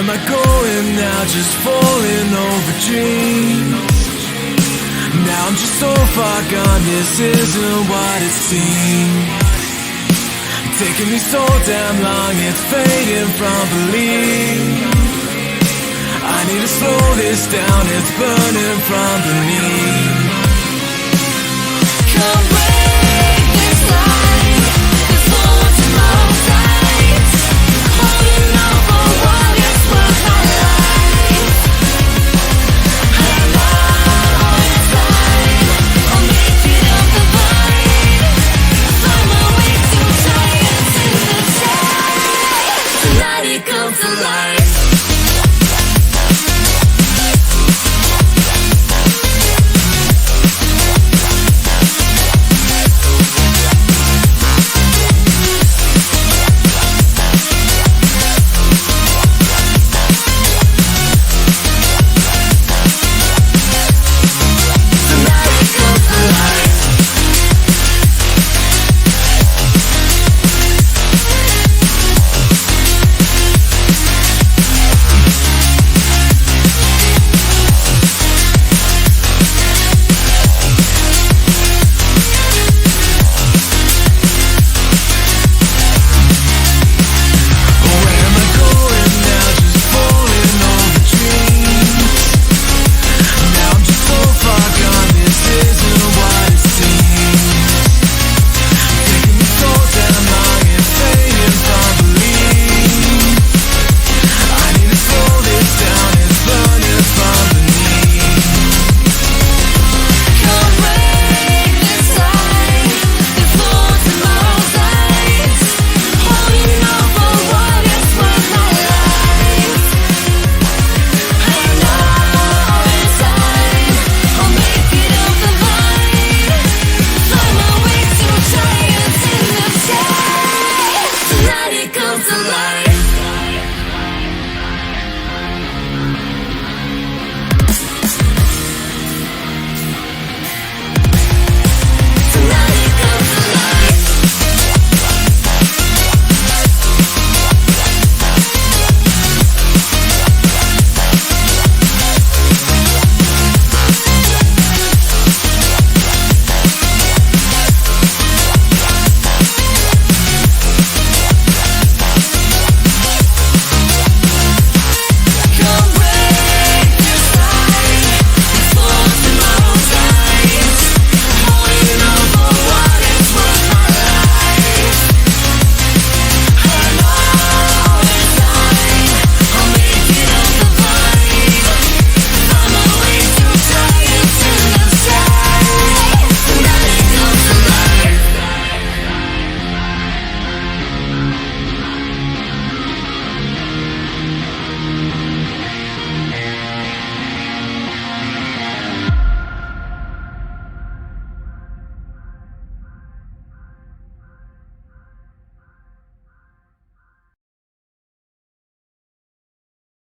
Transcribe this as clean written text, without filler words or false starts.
am I going now? Just falling over dreams. Now I'm just so far gone, this isn't what it seems. Taking me so damn long, it's fading from belief. I need to slow this down, it's burning from beneath.